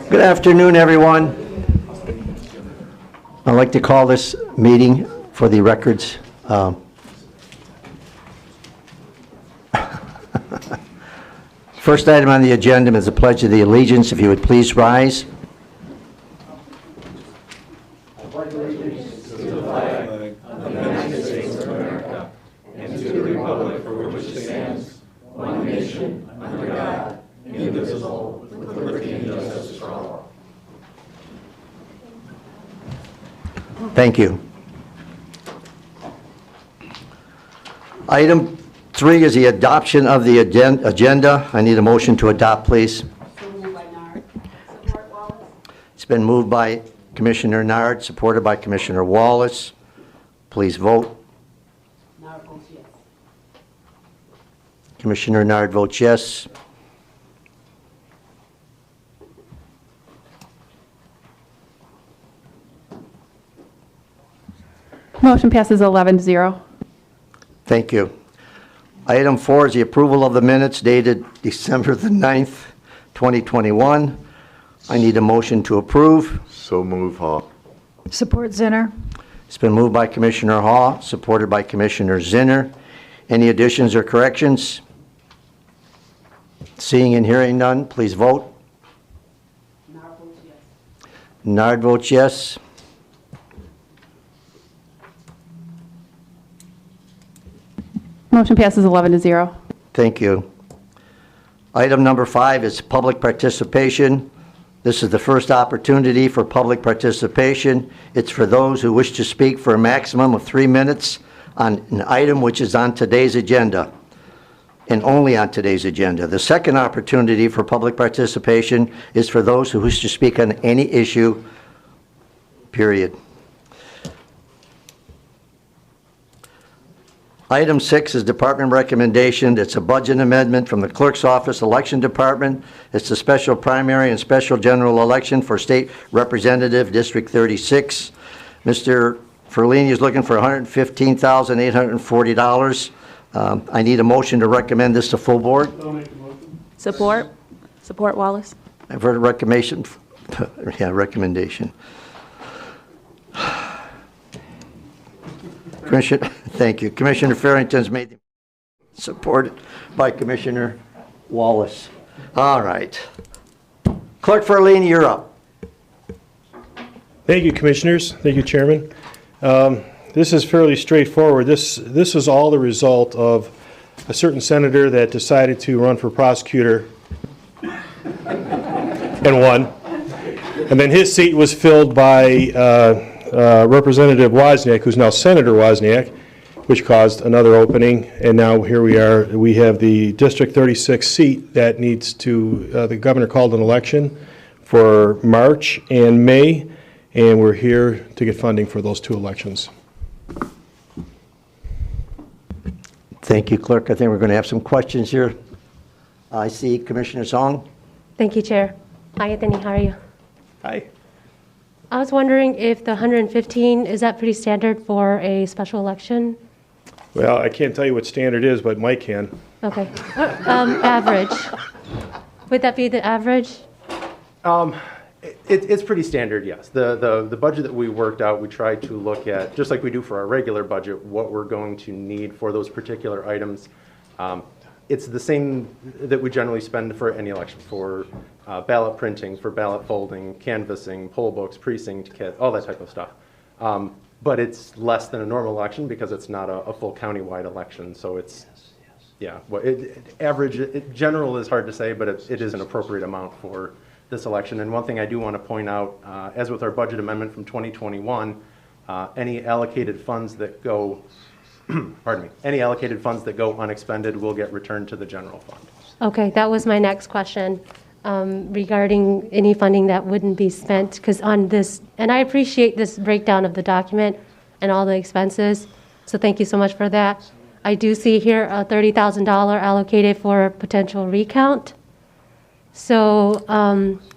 Good afternoon, everyone. I'd like to call this meeting for the records. First item on the agenda is the Pledge of the Allegiance. If you would please rise. I pledge allegiance to the flag of the United States of America and to the republic for which it stands, one nation, under God, indivisible, with liberty and justice for all. Thank you. Item 3 is the adoption of the agenda. I need a motion to adopt, please. So moved by Nard. Support Wallace. It's been moved by Commissioner Nard, supported by Commissioner Wallace. Please vote. Nard votes yes. Commissioner Nard votes yes. Motion passes 11-0. Thank you. Item 4 is the approval of the minutes dated December the 9th, 2021. I need a motion to approve. So move, Hall. Support Zinner. It's been moved by Commissioner Hall, supported by Commissioner Zinner. Any additions or corrections? Seeing and hearing none, please vote. Nard votes yes. Nard votes yes. Motion passes 11-0. Thank you. Item number 5 is public participation. This is the first opportunity for public participation. It's for those who wish to speak for a maximum of 3 minutes on an item which is on today's agenda, and only on today's agenda. The second opportunity for public participation is for those who wish to speak on any issue, period. Item 6 is department recommendation. It's a budget amendment from the Clerk's Office Election Department. It's a special primary and special general election for State Representative District 36. Mr. Ferlini is looking for $115,840. I need a motion to recommend this to full board. Support. Support Wallace. I've heard a recommendation. Yeah, recommendation. Commissioner, thank you. Commissioner Farrington's made the supported by Commissioner Wallace. All right. Clerk Ferlini, you're up. Thank you, Commissioners. Thank you, Chairman. This is fairly straightforward. This is all the result of a certain senator that decided to run for prosecutor and won. And then his seat was filled by Representative Wozniak, who's now Senator Wozniak, which caused another opening. And now here we are. We have the District 36 seat that needs to, the governor called an election for March and May, and we're here to get funding for those 2 elections. Thank you, Clerk. I think we're going to have some questions here. I see Commissioner Song. Thank you, Chair. Hi, Anthony. How are you? Hi. I was wondering if the 115, is that pretty standard for a special election? Well, I can't tell you what standard is, but Mike can. Okay. Average. Would that be the average? It's pretty standard, yes. The budget that we worked out, we tried to look at, just like we do for our regular budget, what we're going to need for those particular items. It's the same that we generally spend for any election, for ballot printing, for ballot folding, canvassing, poll books, precinct kit, all that type of stuff. But it's less than a normal election because it's not a full countywide election. So it's, yeah, well, general is hard to say, but it is an appropriate amount for this election. And one thing I do want to point out, as with our budget amendment from 2021, any allocated funds that go pardon me, any allocated funds that go unexpended will get returned to the general fund. Okay, that was my next question regarding any funding that wouldn't be spent, because on this, and I appreciate this breakdown of the document and all the expenses, so thank you so much for that. I do see here a $30,000 allocated for a potential recount. So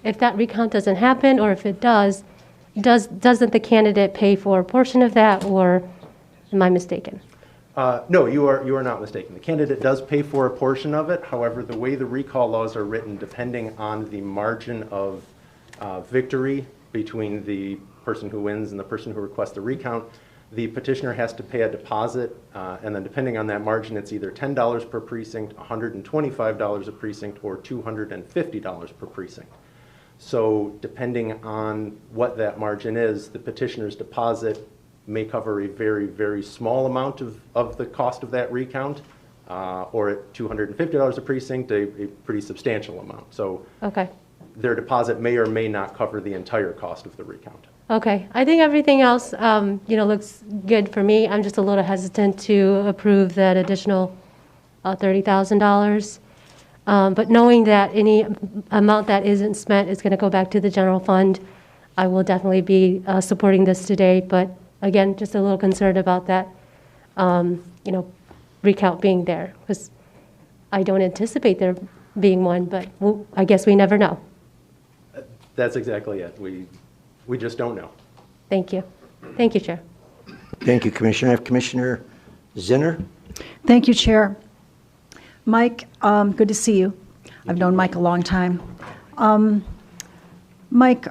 if that recount doesn't happen, or if it does, doesn't the candidate pay for a portion of that, or am I mistaken? No, you are not mistaken. The candidate does pay for a portion of it. However, the way the recall laws are written, depending on the margin of victory between the person who wins and the person who requests the recount, the petitioner has to pay a deposit, and then depending on that margin, it's either $10 per precinct, $125 a precinct, or $250 per precinct. So depending on what that margin is, the petitioner's deposit may cover a very, very small amount of the cost of that recount, or at $250 a precinct, a pretty substantial amount. So Okay. their deposit may or may not cover the entire cost of the recount. Okay, I think everything else, looks good for me. I'm just a little hesitant to approve that additional $30,000. But knowing that any amount that isn't spent is going to go back to the general fund, I will definitely be supporting this today. But again, just a little concerned about that, recount being there, because I don't anticipate there being one, but I guess we never know. That's exactly it. We just don't know. Thank you. Thank you, Chair. Thank you, Commissioner. I have Commissioner Zinner. Thank you, Chair. Mike, good to see you. I've known Mike a long time. Mike,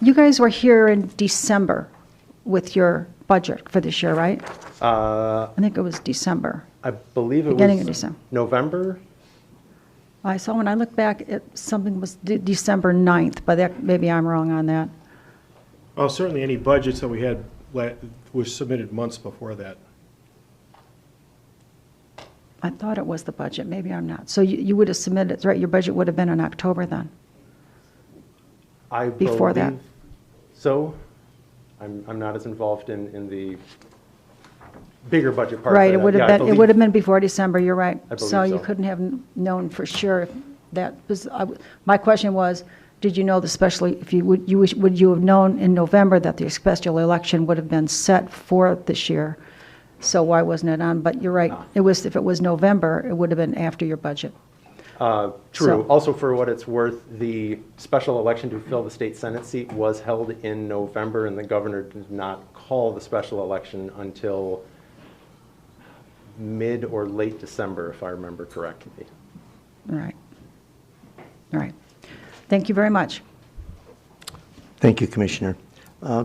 you guys were here in December with your budget for this year, right? I think it was December. I believe it Beginning of was December. November. I saw when I look back, something was December 9th, but maybe I'm wrong on that. Oh, certainly any budgets that we had were submitted months before that. I thought it was the budget, maybe I'm not. So you would have submitted, right, your budget would have been in October then? I Before that. believe so. I'm not as involved in the bigger budget part. Right, but, it would yeah, I have been, it believe- would have been before December, you're right. I believe So you so. couldn't have known for sure if that was, my question was, did you know would you have known in November that the special election would have been set for this year? So why wasn't it on? But you're right, if it was November, it would have been after your budget. True. So- Also, for what it's worth, the special election to fill the state Senate seat was held in November, and the governor did not call the special election until mid or late December, if I remember correctly. All right. All right. Thank you very much. Thank you, Commissioner.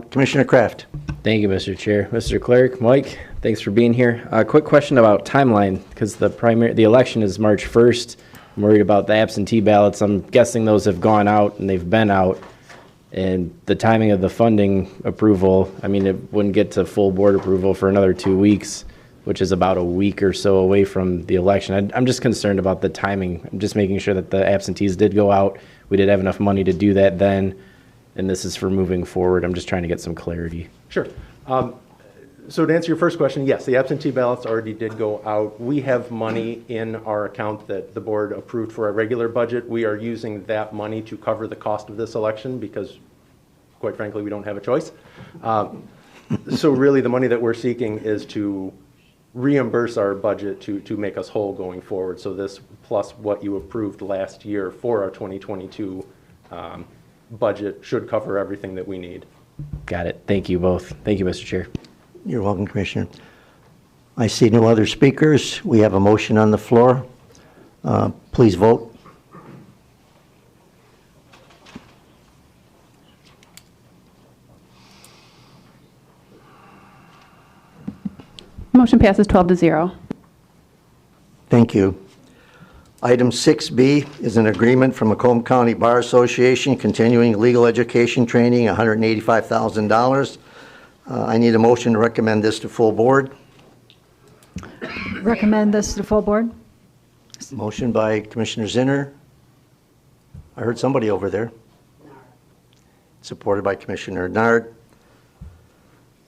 Commissioner Kraft. Thank you, Mr. Chair. Mr. Clerk, Mike, thanks for being here. A quick question about timeline, because the election is March 1st. I'm worried about the absentee ballots. I'm guessing those have gone out and they've been out. And the timing of the funding approval, I mean, it wouldn't get to full board approval for another 2 weeks, which is about a week or so away from the election. I'm just concerned about the timing. I'm just making sure that the absentees did go out. We did have enough money to do that then, and this is for moving forward. I'm just trying to get some clarity. Sure. So to answer your first question, yes, the absentee ballots already did go out. We have money in our account that the board approved for our regular budget. We are using that money to cover the cost of this election because, quite frankly, we don't have a choice. So really, the money that we're seeking is to reimburse our budget to make us whole going forward. So this plus what you approved last year for our 2022 budget should cover everything that we need. Got it. Thank you both. Thank you, Mr. Chair. You're welcome, Commissioner. I see no other speakers. We have a motion on the floor. Please vote. Motion passes 12-0. Thank you. Item 6B is an agreement from Macomb County Bar Association continuing legal education training, $185,000. I need a motion to recommend this to full board. Recommend this to full board? Motion by Commissioner Zinner. I heard somebody over there. Supported by Commissioner Nard.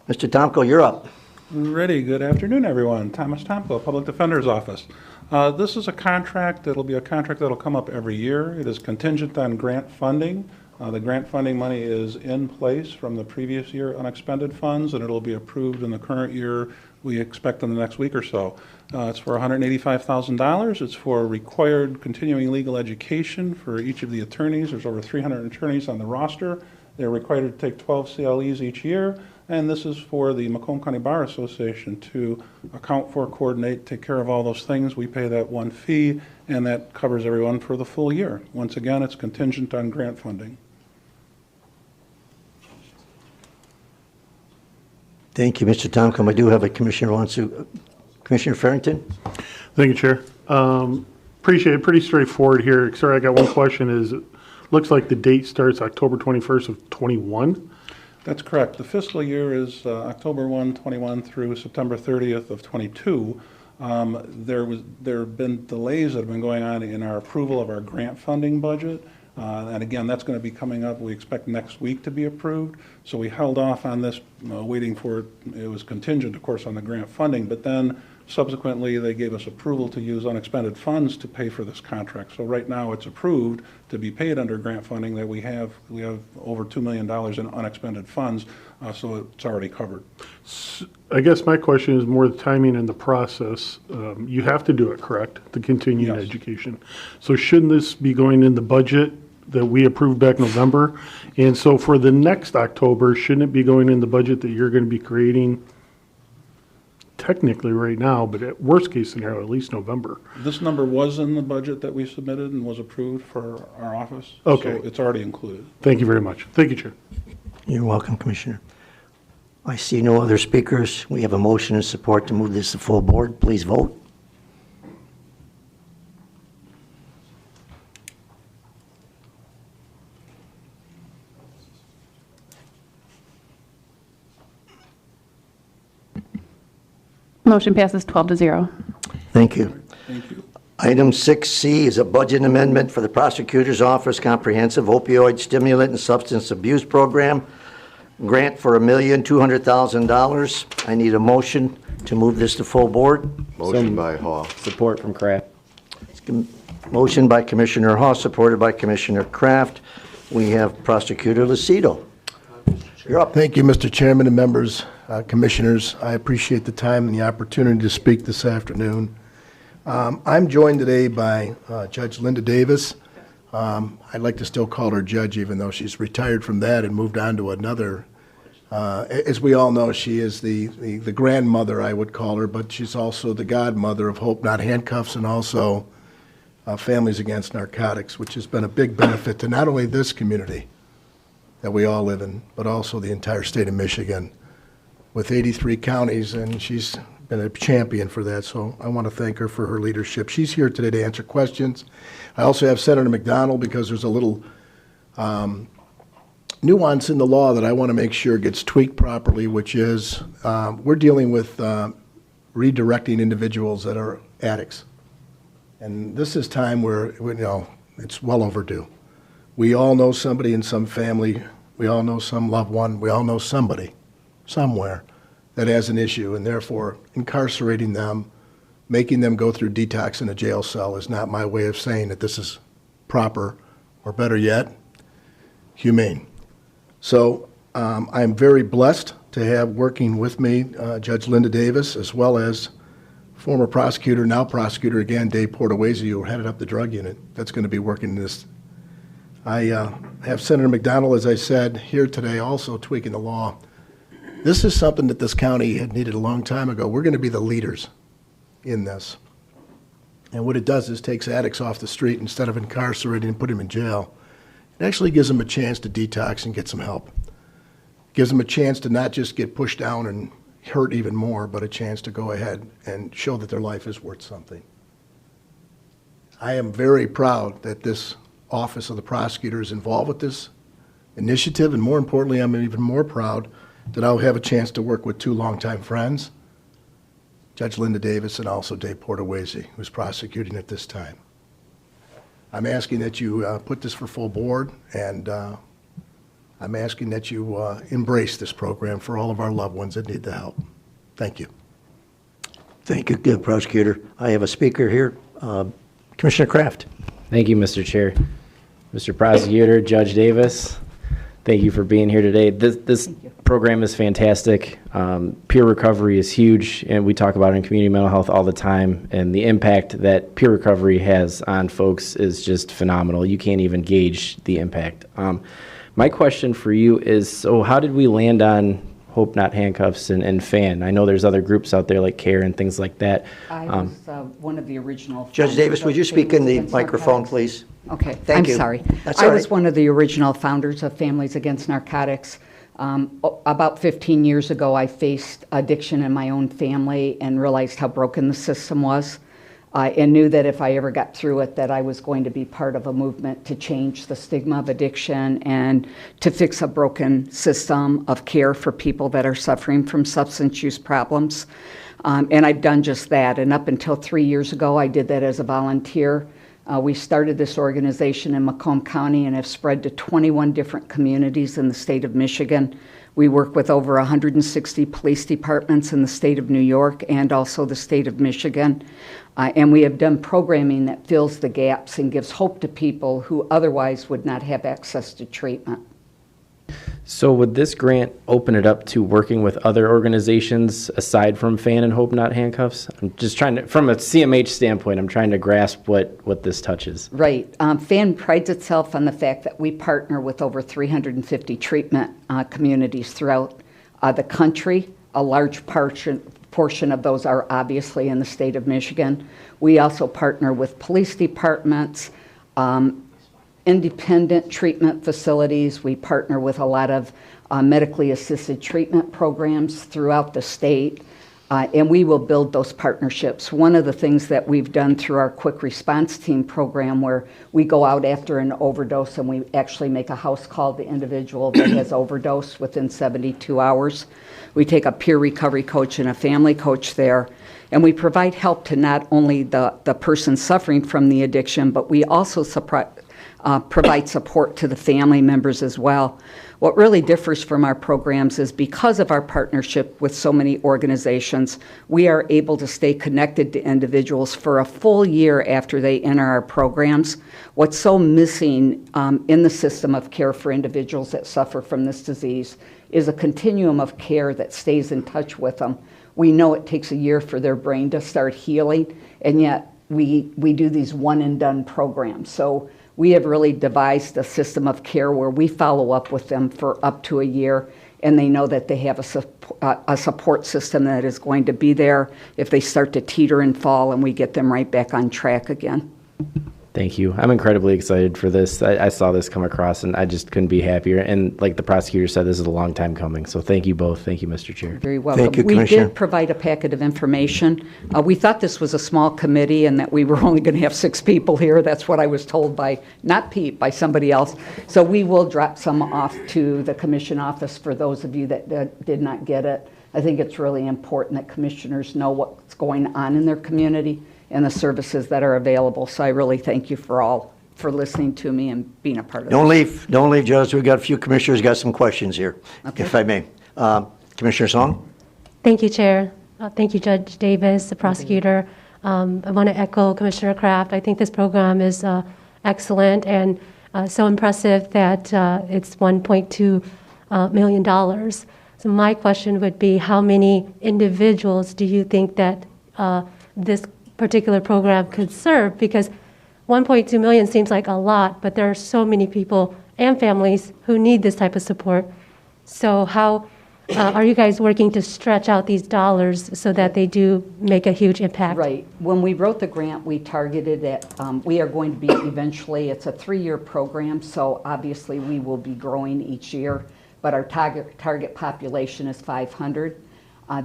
Mr. Tomko, you're up. Ready. Good afternoon, everyone. Thomas Tomko, Public Defender's Office. This is a contract that'll be a contract that'll come up every year. It is contingent on grant funding. The grant funding money is in place from the previous year unexpended funds, and it'll be approved in the current year, we expect in the next week or so. It's for $185,000. It's for required continuing legal education for each of the attorneys. There's over 300 attorneys on the roster. They're required to take 12 CLEs each year. And this is for the Macomb County Bar Association to account for, coordinate, take care of all those things. We pay that one fee, and that covers everyone for the full year. Once again, it's contingent on grant funding. Thank you, Mr. Tomcom. I do have a commissioner who wants to, Commissioner Farrington? Thank you, Chair. Appreciate it. Pretty straightforward here. Sorry, I got one question. It looks like the date starts October 21st of '21. That's correct. The fiscal year is October 1, 21 through September 30th of 22. There have been delays that have been going on in our approval of our grant funding budget. And again, that's going to be coming up, we expect next week to be approved. So we held off on this, waiting for, it was contingent, of course, on the grant funding, but then subsequently they gave us approval to use unexpended funds to pay for this contract. So right now it's approved to be paid under grant funding that we have over $2 million in unexpended funds, so it's already covered. I guess my question is more the timing and the process. You have to do it, correct, to continue Yes. education. So shouldn't this be going in the budget that we approved back November? And so for the next October, shouldn't it be going in the budget that you're going to be creating technically right now, but at worst case scenario, at least November? This number was in the budget that we submitted and was approved for our office. Okay. So it's already included. Thank you very much. Thank you, Chair. You're welcome, Commissioner. I see no other speakers. We have a motion and support to move this to full board. Please vote. Motion passes 12-0. Thank you. Thank you. Item 6C is a budget amendment for the Prosecutor's Office Comprehensive Opioid Stimulant and Substance Abuse Program, grant for $1,200,000. I need a motion to move this to full board. Motion by Hall. Support from Kraft. Motion by Commissioner Hall, supported by Commissioner Kraft. We have Prosecutor Lucido. You're up. Thank you, Mr. Chairman and members, commissioners. I appreciate the time and the opportunity to speak this afternoon. I'm joined today by Judge Linda Davis. I'd like to still call her judge, even though she's retired from that and moved on to another. As we all know, she is the grandmother, I would call her, but she's also the godmother of Hope Not Handcuffs and also Families Against Narcotics, which has been a big benefit to not only this community that we all live in, but also the entire state of Michigan with 83 counties, and she's been a champion for that, so I want to thank her for her leadership. She's here today to answer questions. I also have Senator McDonald because there's a little nuance in the law that I want to make sure gets tweaked properly, which is we're dealing with redirecting individuals that are addicts. And this is time where, it's well overdue. We all know somebody in some family, we all know some loved one, we all know somebody somewhere that has an issue, and therefore incarcerating them, making them go through detox in a jail cell is not my way of saying that this is proper, or better yet, humane. So I'm very blessed to have working with me Judge Linda Davis, as well as former prosecutor, now prosecutor again, Dave Portawese, who headed up the drug unit. That's going to be working this. I have Senator McDonald, as I said, here today also tweaking the law. This is something that this county had needed a long time ago. We're going to be the leaders in this. And what it does is takes addicts off the street instead of incarcerating and putting them in jail. It actually gives them a chance to detox and get some help. It gives them a chance to not just get pushed down and hurt even more, but a chance to go ahead and show that their life is worth something. I am very proud that this Office of the Prosecutor is involved with this initiative, and more importantly, I'm even more proud that I'll have a chance to work with two longtime friends, Judge Linda Davis and also Dave Portawese, who's prosecuting at this time. I'm asking that you put this for full board, and I'm asking that you embrace this program for all of our loved ones that need the help. Thank you. Thank you, good Prosecutor. I have a speaker here, Commissioner Kraft. Thank you, Mr. Chair. Mr. Prosecutor, Judge Davis, thank you for being here today. This program is fantastic. Peer recovery is huge, and we talk about it in community mental health all the time, and the impact that peer recovery has on folks is just phenomenal. You can't even gauge the impact. My question for you is, so how did we land on Hope Not Handcuffs and FAN? I know there's other groups out there like CARE and things like that. I was one of the original. Judge founders Davis, of would you speak in Families the Against microphone, Narcotics. please? Okay, Thank you. I'm sorry. That's I all was right. one of the original founders of Families Against Narcotics. About 15 years ago, I faced addiction in my own family and realized how broken the system was, and knew that if I ever got through it, that I was going to be part of a movement to change the stigma of addiction and to fix a broken system of care for people that are suffering from substance use problems. And I've done just that. And up until 3 years ago, I did that as a volunteer. We started this organization in Macomb County and have spread to 21 different communities in the state of Michigan. We work with over 160 police departments in the state of New York and also the state of Michigan. And we have done programming that fills the gaps and gives hope to people who otherwise would not have access to treatment. So would this grant open it up to working with other organizations aside from FAN and Hope Not Handcuffs? I'm just trying to, from a CMH standpoint, I'm trying to grasp what this touches. Right. FAN prides itself on the fact that we partner with over 350 communities throughout the country. A large portion of those are obviously in the state of Michigan. We also partner with police departments, independent treatment facilities. We partner with a lot of medically assisted treatment programs throughout the state, and we will build those partnerships. One of the things that we've done through our quick response team program, where we go out after an overdose and we actually make a house call to the individual that has overdosed within 72 hours. We take a peer recovery coach and a family coach there, and we provide help to not only the person suffering from the addiction, but we also provide support to the family members as well. What really differs from our programs is because of our partnership with so many organizations, we are able to stay connected to individuals for a full year after they enter our programs. What's so missing in the system of care for individuals that suffer from this disease is a continuum of care that stays in touch with them. We know it takes a year for their brain to start healing, and yet we do these one and done programs. So we have really devised a system of care where we follow up with them for up to a year, and they know that they have a support system that is going to be there if they start to teeter and fall, and we get them right back on track again. Thank you. I'm incredibly excited for this. I saw this come across, and I just couldn't be happier. And like the prosecutor said, this is a long time coming. So thank you both. Thank you, Mr. Chair. Very welcome. Thank you, We Commissioner. did provide a packet of information. We thought this was a small committee and that we were only going to have 6 people here. That's what I was told by, not Pete, by somebody else. So we will drop some off to the commission office for those of you that did not get it. I think it's really important that commissioners know what's going on in their community and the services that are available. So I really thank you for listening to me and being a part of Don't this. leave, Judge. We've got a few commissioners, got some questions here, Okay. if I may. Commissioner Song? Thank you, Chair. Thank you, Judge Davis, the prosecutor. I want to echo Commissioner Kraft. I think this program is excellent and so impressive that it's $1.2 million. So my question would be, how many individuals do you think that this particular program could serve? Because 1.2 million seems like a lot, but there are so many people and families who need this type of support. So how are you guys working to stretch out these dollars so that they do make a huge impact? Right. When we wrote the grant, we targeted it. We are going to be eventually, it's a 3-year program, so obviously we will be growing each year, but our target population is 500.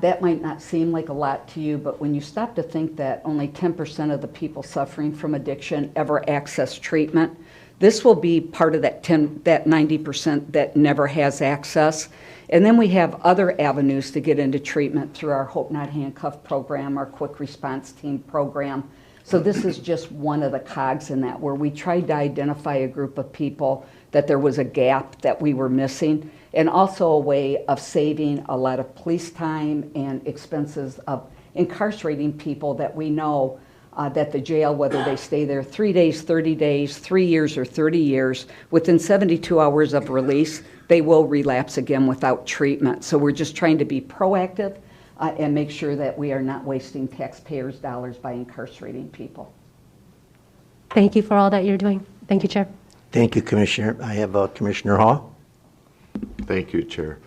That might not seem like a lot to you, but when you stop to think that only 10% of the people suffering from addiction ever access treatment, this will be part of that 90% that never has access. And then we have other avenues to get into treatment through our Hope Not Handcuffed program, our Quick Response Team program. So this is just one of the cogs in that, where we tried to identify a group of people that there was a gap that we were missing, and also a way of saving a lot of police time and expenses of incarcerating people that we know that the jail, whether they stay there 3 days, 30 days, 3 years, or 30 years, within 72 hours of release, they will relapse again without treatment. So we're just trying to be proactive and make sure that we are not wasting taxpayers' dollars by incarcerating people. Thank you for all that you're doing. Thank you, Chair. Thank you, Commissioner. I have Commissioner Hall. Thank you, Chair.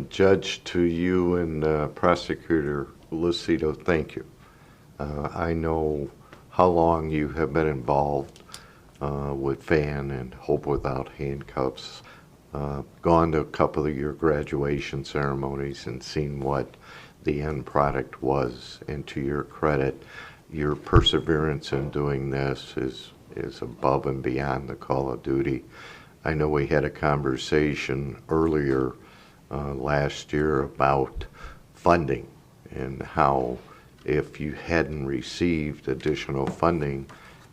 Judge, to you and Prosecutor Lucido, thank you. I know how long you have been involved with FAN and Hope Without Handcuffs. Gone to a couple of your graduation ceremonies and seen what the end product was. And to your credit, your perseverance in doing this is above and beyond the call of duty. I know we had a conversation earlier last year about funding and how if you hadn't received additional funding,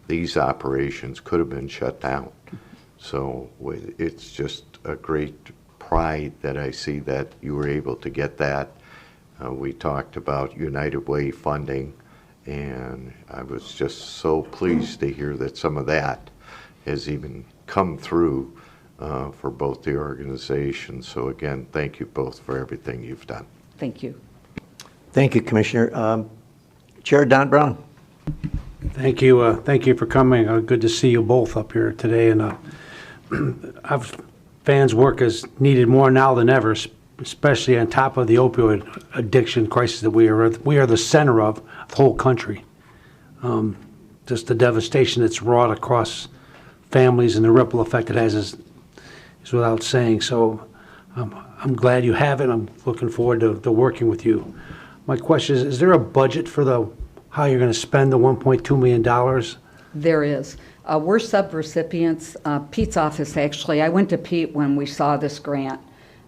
these operations could have been shut down. So it's just a great pride that I see that you were able to get that. We talked about United Way funding, and I was just so pleased to hear that some of that has even come through for both the organizations. So again, thank you both for everything you've done. Thank you. Thank you, Commissioner. Chair Don Brown. Thank you. Thank you for coming. Good to see you both up here today. And fans' work is needed more now than ever, especially on top of the opioid addiction crisis that we are the center of the whole country. Just the devastation that's wrought across families and the ripple effect it has is without saying. So I'm glad you have it. I'm looking forward to working with you. My question is there a budget for how you're going to spend the $1.2 million? There is. We're sub-recipients. Pete's office, actually, I went to Pete when we saw this grant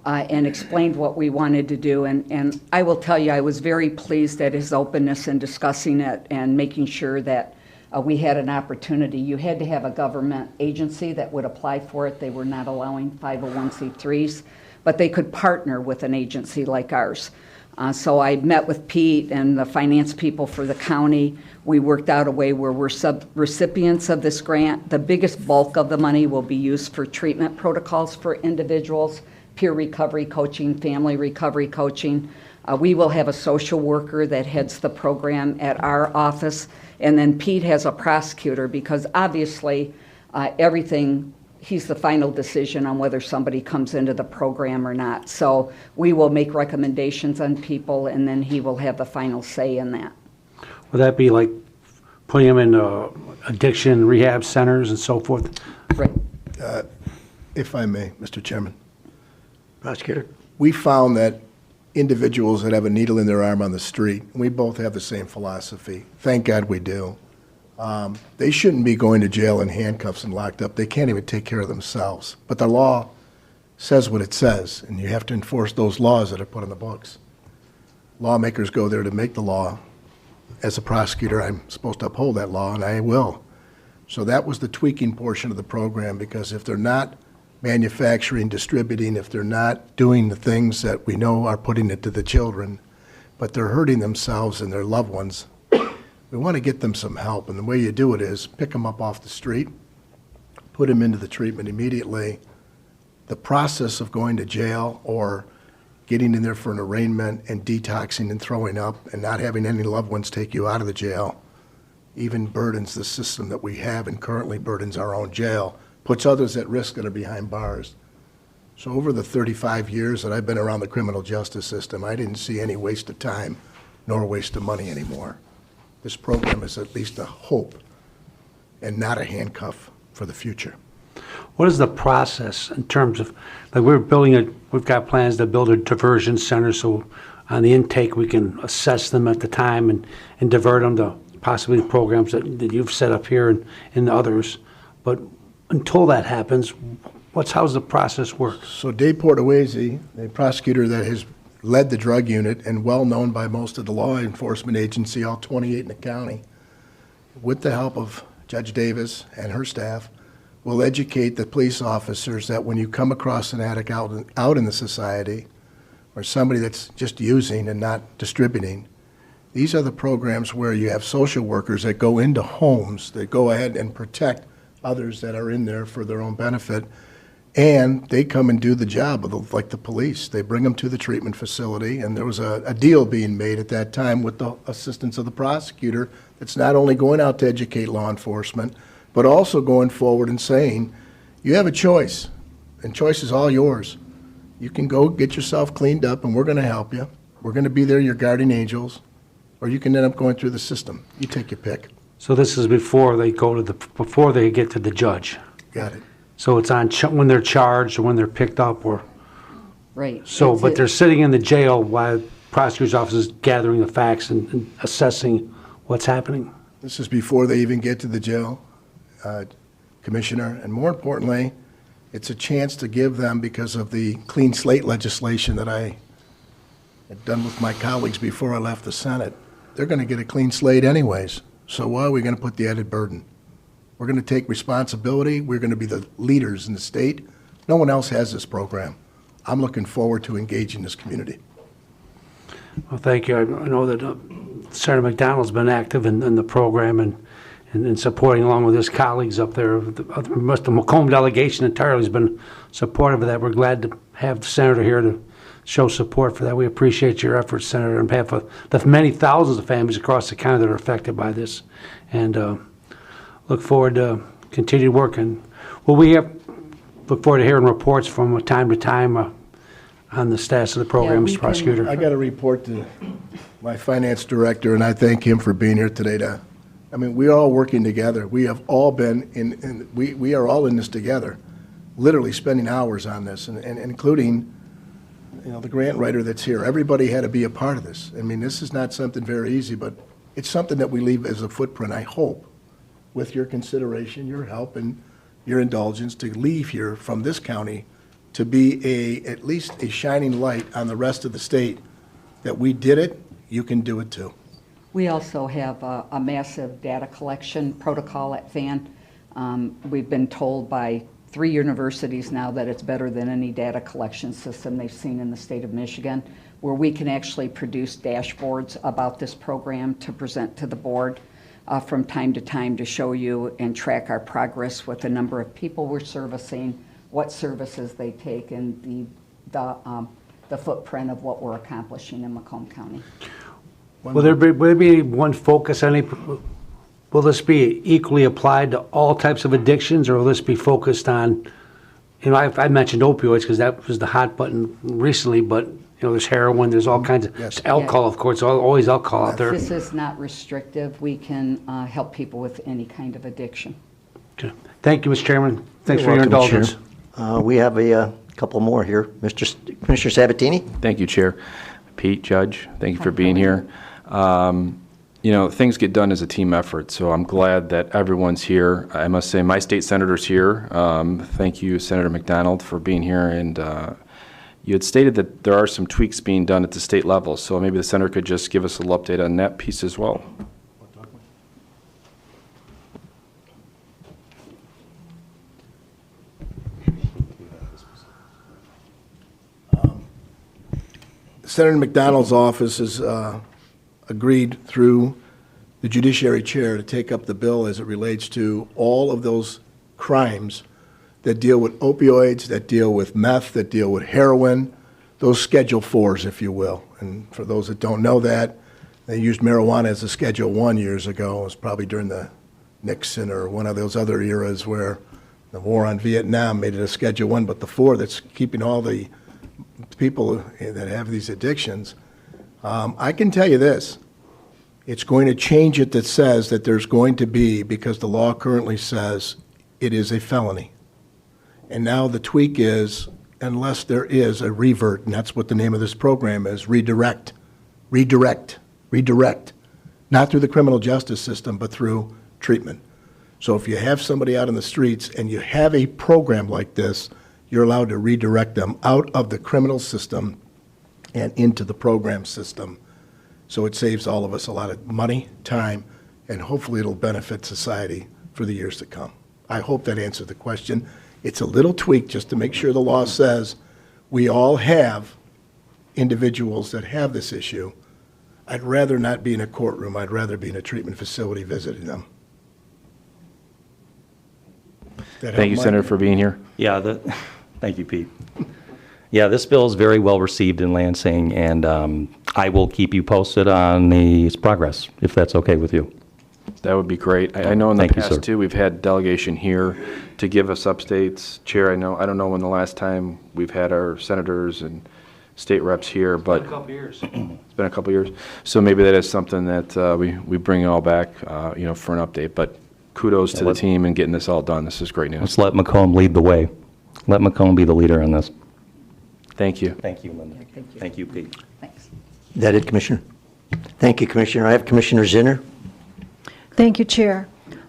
and explained what we wanted to do. And I will tell you, I was very pleased at his openness in discussing it and making sure that we had an opportunity. You had to have a government agency that would apply for it. They were not allowing 501c3s, but they could partner with an agency like ours. So I met with Pete and the finance people for the county. We worked out a way where we're sub-recipients of this grant. The biggest bulk of the money will be used for treatment protocols for individuals, peer recovery coaching, family recovery coaching. We will have a social worker that heads the program at our office. And then Pete has a prosecutor because obviously he's the final decision on whether somebody comes into the program or not. So we will make recommendations on people, and then he will have the final say in that. Would that be like putting them in addiction rehab centers and so forth? Right. If I may, Mr. Chairman. Prosecutor. We found that individuals that have a needle in their arm on the street, and we both have the same philosophy. Thank God we do. They shouldn't be going to jail in handcuffs and locked up. They can't even take care of themselves. But the law says what it says, and you have to enforce those laws that are put in the books. Lawmakers go there to make the law. As a prosecutor, I'm supposed to uphold that law, and I will. So that was the tweaking portion of the program, because if they're not manufacturing, distributing, if they're not doing the things that we know are putting it to the children, but they're hurting themselves and their loved ones, we want to get them some help, and the way you do it is pick them up off the street, put them into the treatment immediately. The process of going to jail or getting in there for an arraignment and detoxing and throwing up and not having any loved ones take you out of the jail even burdens the system that we have and currently burdens our own jail, puts others at risk that are behind bars. So over the 35 years that I've been around the criminal justice system, I didn't see any waste of time nor waste of money anymore. This program is at least a hope and not a handcuff for the future. What is the process in terms of, like we've got plans to build a diversion center so on the intake we can assess them at the time and divert them to possibly the programs that you've set up here and others. But until that happens, how's the process work? So Dave Portuese, the prosecutor that has led the drug unit and well-known by most of the law enforcement agency, all 28 in the county, with the help of Judge Davis and her staff, will educate the police officers that when you come across an addict out in the society or somebody that's just using and not distributing, these are the programs where you have social workers that go into homes, that go ahead and protect others that are in there for their own benefit. And they come and do the job like the police. They bring them to the treatment facility, and there was a deal being made at that time with the assistance of the prosecutor that's not only going out to educate law enforcement, but also going forward and saying, you have a choice, and choice is all yours. You can go get yourself cleaned up, and we're going to help you. We're going to be there, your guardian angels, or you can end up going through the system. You take your pick. So this is before they go to before they get to the judge. Got it. So it's on when they're charged or when they're picked up or, Right. so, It's but a- they're sitting in the jail while prosecutor's office is gathering the facts and assessing what's happening. This is before they even get to the jail, Commissioner. And more importantly, it's a chance to give them, because of the clean slate legislation that I had done with my colleagues before I left the Senate, they're going to get a clean slate anyways. So why are we going to put the added burden? We're going to take responsibility. We're going to be the leaders in the state. No one else has this program. I'm looking forward to engaging this community. Well, thank you. I know that Senator McDonald's been active in the program and supporting along with his colleagues up there. The Macomb delegation entirely has been supportive of that. We're glad to have the senator here to show support for that. We appreciate your efforts, Senator, on behalf of the many thousands of families across the county that are affected by this. And look forward to continued work. And will we look forward to hearing reports from time to time on the status of the program, we Mr. Prosecutor. I got to report to my finance director, and I thank him for being here today. We are all working together. We have all been we are all in this together, literally spending hours on this, and including, the grant writer that's here. Everybody had to be a part of this. This is not something very easy, but it's something that we leave as a footprint, I hope, with your consideration, your help, and your indulgence, to leave here from this county to be at least a shining light on the rest of the state that we did it, you can do it too. We also have a massive data collection protocol at FAN. We've been told by 3 universities now that it's better than any data collection system they've seen in the state of Michigan, where we can actually produce dashboards about this program to present to the board from time to time to show you and track our progress with the number of people we're servicing, what services they take, and the footprint of what we're accomplishing in Macomb County. Will there be one focus, will this be equally applied to all types of addictions, or will this be focused on, I mentioned opioids because that was the hot button recently, but, there's heroin, there's all kinds of, Yes. alcohol, of course, always alcohol out there. This is not restrictive. We can help people with any kind of addiction. Okay. Thank you, Mr. Chairman. Thanks You're for your welcome, Chair. indulgence. We have a couple more here. Commissioner Sabatini? Thank you, Chair. Pete, Judge, thank you for being here. Things get done as a team effort, so I'm glad that everyone's here. I must say, my state senator's here. Thank you, Senator McDonald, for being here. And you had stated that there are some tweaks being done at the state level, so maybe the senator could just give us a little update on that piece as well. Senator McDonald's office has agreed through the Judiciary Chair to take up the bill as it relates to all of those crimes that deal with opioids, that deal with meth, that deal with heroin, those Schedule 4s, if you will. And for those that don't know that, they used marijuana as a Schedule 1 years ago. It was probably during the Nixon or one of those other eras where the war on Vietnam made it a Schedule 1, but the 4 that's keeping all the people that have these addictions. I can tell you this, it's going to change it that says that there's going to be, because the law currently says it is a felony. And now the tweak is, unless there is a revert, and that's what the name of this program is, redirect, redirect, redirect, not through the criminal justice system, but through treatment. So if you have somebody out in the streets and you have a program like this, you're allowed to redirect them out of the criminal system and into the program system. So it saves all of us a lot of money, time, and hopefully it'll benefit society for the years to come. I hope that answered the question. It's a little tweak just to make sure the law says we all have individuals that have this issue. I'd rather not be in a courtroom. I'd rather be in a treatment facility visiting them. Thank you, Senator, for being here. Yeah, thank you, Pete. Yeah, this bill is very well received in Lansing, and I will keep you posted on its progress, if that's okay with you. That would be great. I know in the Thank you, sir. past, too, we've had delegation here to give us updates. Chair, I don't know when the last time we've had our senators and state reps here, but A couple years. it's been a couple years. So maybe that is something that we bring it all back, for an update. But kudos to the team in getting this all done. This is great news. Let's let Macomb lead the way. Let Macomb be the leader on this. Thank you. Thank you, Linda. Thank you, Pete. Thanks. Is that it, Commissioner? Thank you, Commissioner. I have Commissioner Zinner. Thank you, Chair.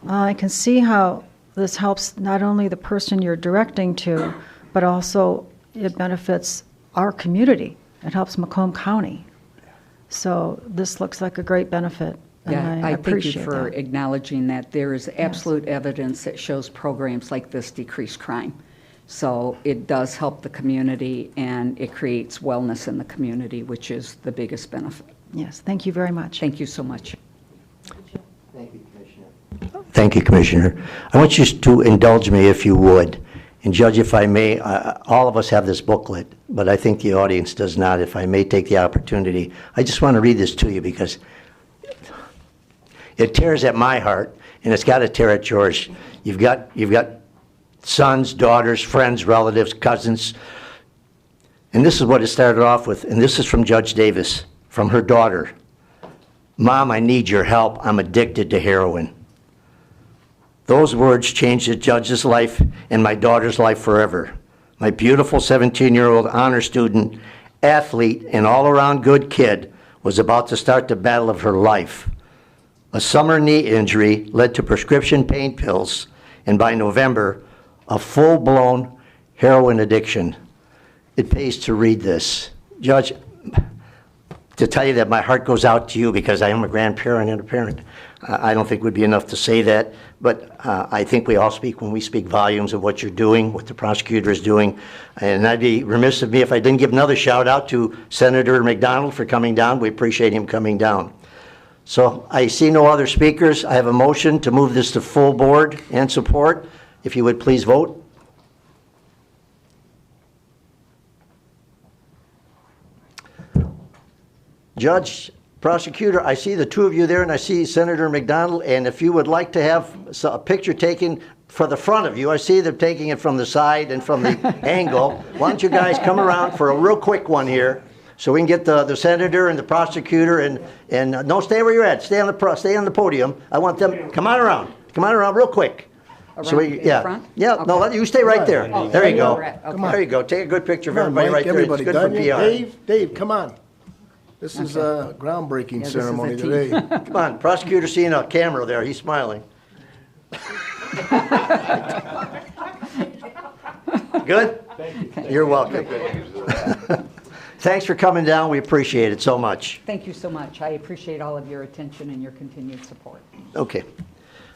I can see how this helps not only the person you're directing to, but also it benefits our community. It helps Macomb County. So this looks like a great benefit, and Yeah, I I thank you appreciate for that. acknowledging that. There is absolute evidence that shows programs like this decrease crime. So it does help the community, and it creates wellness in the community, which is the biggest benefit. Yes, thank you very much. Thank you so much. Thank you, Commissioner. Thank you, Commissioner. I want you to indulge me if you would. And Judge, if I may, all of us have this booklet, but I think the audience does not. If I may take the opportunity, I just want to read this to you because it tears at my heart, and it's got to tear at yours. You've got sons, daughters, friends, relatives, cousins. And this is what it started off with, and this is from Judge Davis, from her daughter. Mom, I need your help. I'm addicted to heroin. Those words changed the judge's life and my daughter's life forever. My beautiful 17-year-old honor student, athlete, and all-around good kid was about to start the battle of her life. A summer knee injury led to prescription pain pills, and by November, a full-blown heroin addiction. It pays to read this. Judge, to tell you that my heart goes out to you because I am a grandparent and a parent. I don't think would be enough to say that, but I think we all speak when we speak volumes of what you're doing, what the prosecutor is doing. And I'd be remiss of me if I didn't give another shout out to Senator McDonald for coming down. We appreciate him coming down. So I see no other speakers. I have a motion to move this to full board and support. If you would please vote. Judge, prosecutor, I see the two of you there, and I see Senator McDonald, and if you would like to have a picture taken for the front of you, I see them taking it from the side and from the angle. Why don't you guys come around for a real quick one here, so we can get the senator and the prosecutor, and no, stay where you're at, stay on the podium. I want them, come on around real quick. So Around in front? Yeah, no, you stay right there. Oh, There you go. okay. There you go, take a good picture of Come on, everybody Mike, right there. It's everybody good for done yet? PR. Dave, come on. This is a groundbreaking this is a ceremony team. today. Come on, prosecutor seeing a camera there, he's smiling. Good? You're welcome. Thanks for coming down, we appreciate it so much. Thank you so much. I appreciate all of your attention and your continued support. Okay.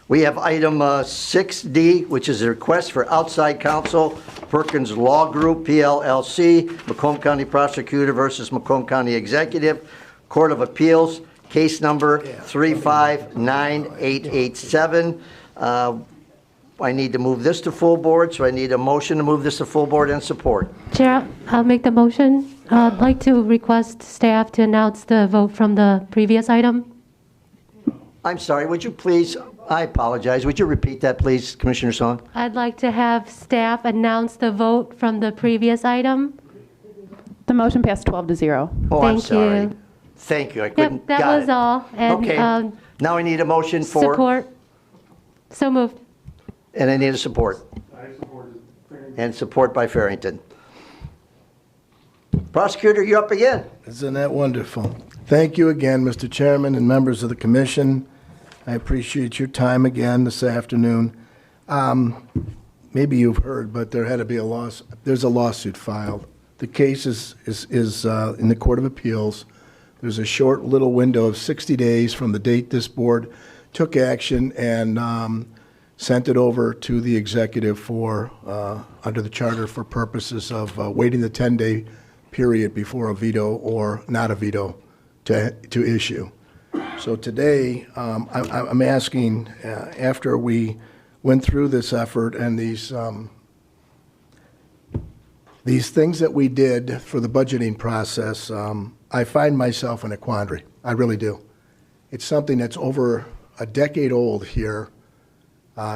We have item 6D, which is a request for outside counsel, Perkins Law Group, PLLC, Macomb County Prosecutor versus Macomb County Executive, Court of Appeals, case number 359887. I need to move this to full board, so I need a motion to move this to full board and support. Chair, I'll make the motion. I'd like to request staff to announce the vote from the previous item. I'm sorry, would you please, I apologize, would you repeat that, please, Commissioner Song? I'd like to have staff announce the vote from the previous item. The motion passed 12-0. Oh, I'm Thank sorry. you. Thank you, I couldn't, Yep, that got was it. all. And Okay, now I need a motion for, support. So moved. and I need a support. And support by Farrington. Prosecutor, you're up again. Isn't that wonderful? Thank you again, Mr. Chairman and members of the commission. I appreciate your time again this afternoon. Maybe you've heard, but there had to be there's a lawsuit filed. The case is in the Court of Appeals. There's a short little window of 60 days from the date this board took action and sent it over to the executive for, under the charter, for purposes of waiting the 10-day period before a veto or not a veto to issue. So today, I'm asking, after we went through this effort and these things that we did for the budgeting process, I find myself in a quandary. I really do. It's something that's over a decade old here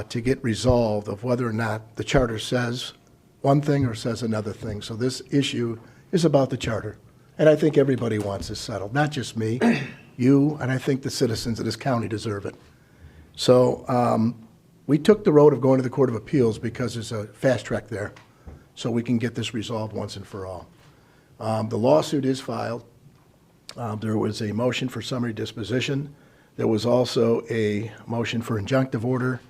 to get resolved of whether or not the charter says one thing or says another thing. So this issue is about the charter. And I think everybody wants this settled, not just me, you, and I think the citizens of this county deserve it. So we took the road of going to the Court of Appeals because there's a fast track there, so we can get this resolved once and for all. The lawsuit is filed. There was a motion for summary disposition. There was also a motion for injunctive order.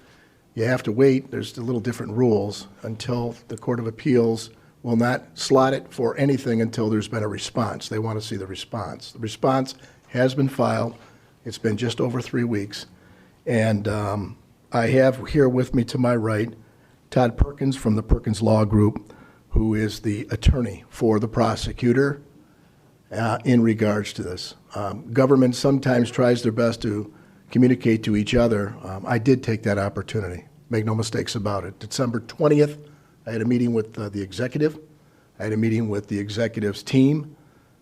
You have to wait, there's a little different rules, until the Court of Appeals will not slot it for anything until there's been a response. They want to see the response. The response has been filed. It's been just over 3 weeks. And I have here with me to my right, Todd Perkins from the Perkins Law Group, who is the attorney for the prosecutor in regards to this. Government sometimes tries their best to communicate to each other. I did take that opportunity. Make no mistakes about it. December 20th, I had a meeting with the executive. I had a meeting with the executive's team.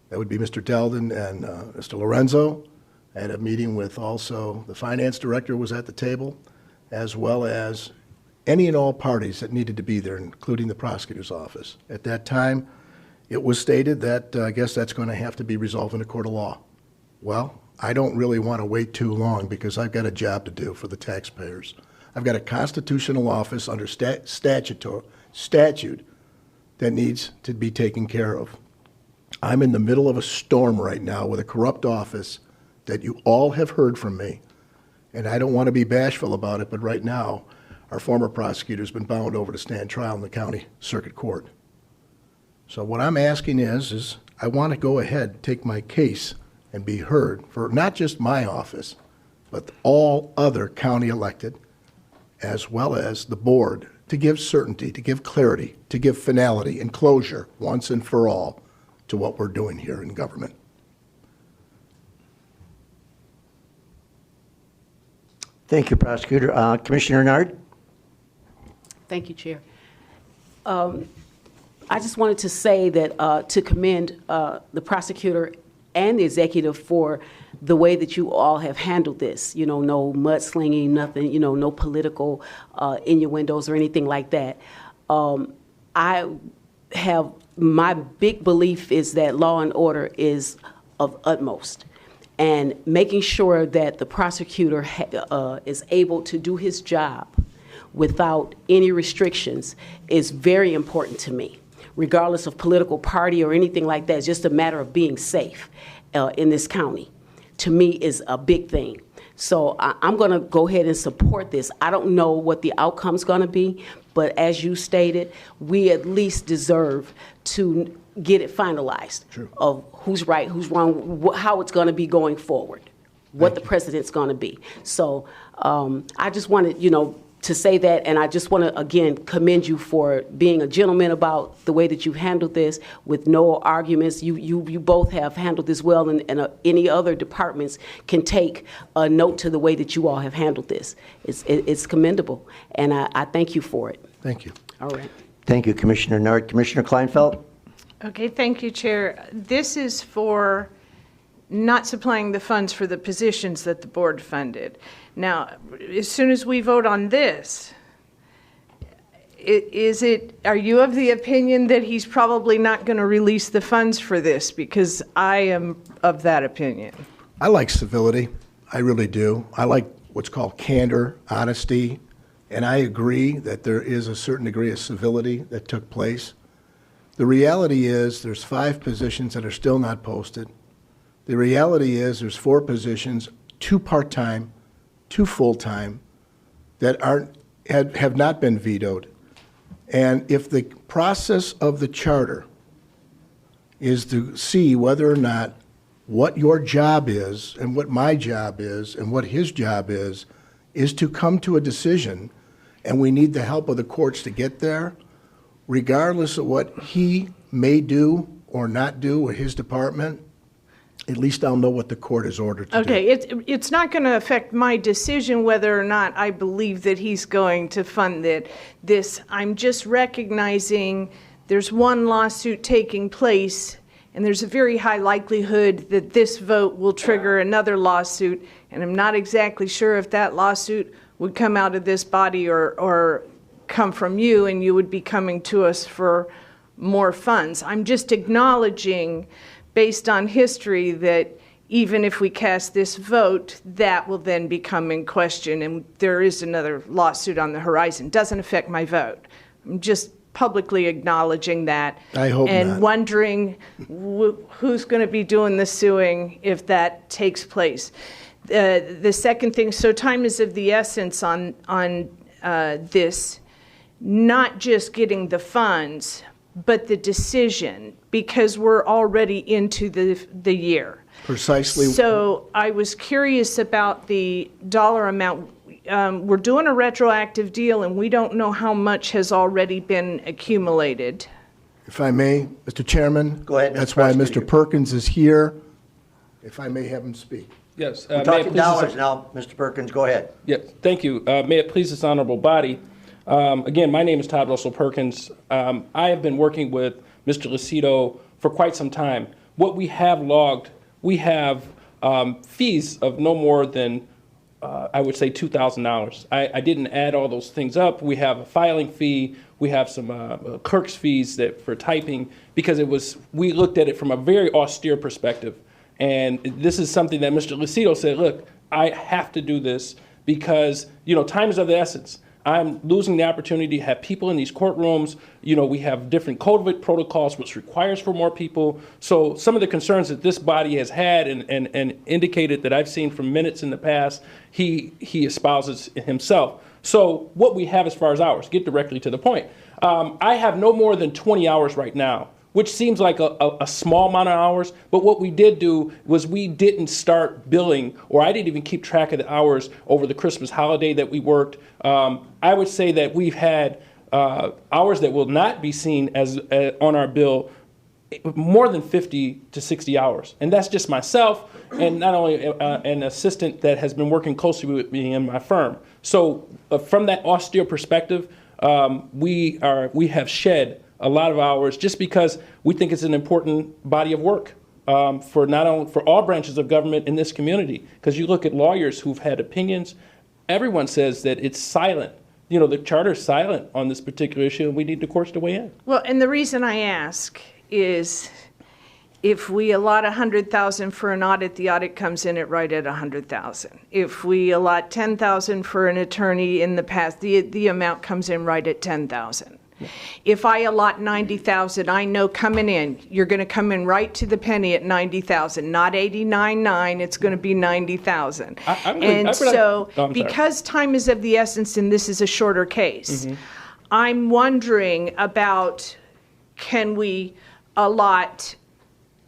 That would be Mr. Delden and Mr. Lorenzo. I had a meeting with also the finance director was at the table, as well as any and all parties that needed to be there, including the prosecutor's office. At that time, it was stated that I guess that's going to have to be resolved in a court of law. Well, I don't really want to wait too long because I've got a job to do for the taxpayers. I've got a constitutional office under statute that needs to be taken care of. I'm in the middle of a storm right now with a corrupt office that you all have heard from me, and I don't want to be bashful about it, but right now, our former prosecutor's been bound over to stand trial in the county circuit court. So what I'm asking is I want to go ahead, take my case, and be heard for not just my office, but all other county elected, as well as the board, to give certainty, to give clarity, to give finality and closure once and for all to what we're doing here in government. Thank you, Prosecutor. Commissioner Nard? Thank you, Chair. I just wanted to say that to commend the prosecutor and the executive for the way that you all have handled this. You know, no mudslinging, nothing, you know, no political innuendos or anything like that. My big belief is that law and order is of utmost. And making sure that the prosecutor is able to do his job without any restrictions is very important to me, regardless of political party or anything like that. It's just a matter of being safe in this county. To me, is a big thing. So I'm going to go ahead and support this. I don't know what the outcome's going to be, but as you stated, we at least deserve to get it finalized. True. Of who's right, who's wrong, how it's going to be going forward, what the precedent's going to be. So I just wanted, to say that, and I just want to, again, commend you for being a gentleman about the way that you've handled this with no arguments. You both have handled this well, and any other departments can take a note to the way that you all have handled this. It's commendable, and I thank you for it. Thank you. All right. Thank you, Commissioner Nard. Commissioner Kleinfeld? Okay, thank you, Chair. This is for not supplying the funds for the positions that the board funded. Now, as soon as we vote on this, are you of the opinion that he's probably not going to release the funds for this? Because I am of that opinion. I like civility. I really do. I like what's called candor, honesty, and I agree that there is a certain degree of civility that took place. The reality is there's 5 positions that are still not posted. The reality is there's 4 positions, 2 part-time, 2 full-time, that have not been vetoed. And if the process of the charter is to see whether or not what your job is and what my job is and what his job is to come to a decision, and we need the help of the courts to get there, regardless of what he may do or not do with his department, at least I'll know what the court is ordered to do. Okay, it's not going to affect my decision whether or not I believe that he's going to fund this. I'm just recognizing there's one lawsuit taking place, and there's a very high likelihood that this vote will trigger another lawsuit, and I'm not exactly sure if that lawsuit would come out of this body or come from you, and you would be coming to us for more funds. I'm just acknowledging, based on history, that even if we cast this vote, that will then become in question, and there is another lawsuit on the horizon. Doesn't affect my vote. I'm just publicly acknowledging that. I hope and not. wondering who's going to be doing the suing if that takes place. The second thing, so time is of the essence on this, not just getting the funds, but the decision, because we're already into the year. Precisely. So I was curious about the dollar amount. We're doing a retroactive deal, and we don't know how much has already been accumulated. If I may, Mr. Chairman. Go ahead, Mr. That's why Prosecutor. Mr. Perkins is here. If I may have him speak. Yes. We're talking dollars now, Mr. Perkins. Go ahead. Yes, thank you. May it please this honorable body. Again, my name is Todd Russell Perkins. I have been working with Mr. Lucido for quite some time. What we have logged, we have fees of no more than, I would say, $2,000. I didn't add all those things up. We have a filing fee. We have some clerk's fees for typing, because we looked at it from a very austere perspective. And this is something that Mr. Lucido said, look, I have to do this because, time is of the essence. I'm losing the opportunity to have people in these courtrooms. We have different COVID protocols, which requires for more people. So some of the concerns that this body has had and indicated that I've seen from minutes in the past, he espouses himself. So what we have as far as hours, get directly to the point. I have no more than 20 hours right now, which seems like a small amount of hours, but what we did do was we didn't start billing, or I didn't even keep track of the hours over the Christmas holiday that we worked. I would say that we've had hours that will not be seen as on our bill, more than 50 to 60 hours. And that's just myself, and not only an assistant that has been working closely with me in my firm. So from that austere perspective, we have shed a lot of hours just because we think it's an important body of work for all branches of government in this community. Because you look at lawyers who've had opinions, everyone says that it's silent. The charter is silent on this particular issue, and we need the courts to weigh in. Well, and the reason I ask is if we allot $100,000 for an audit, the audit comes in right at $100,000. If we allot $10,000 for an attorney in the past, the amount comes in right at $10,000. If I allot $90,000, I know coming in, you're going to come in right to the penny at $90,000, not $89,900. It's going to be $90,000. And so, because time is of the essence, and this is a shorter case, I'm wondering about, can we allot,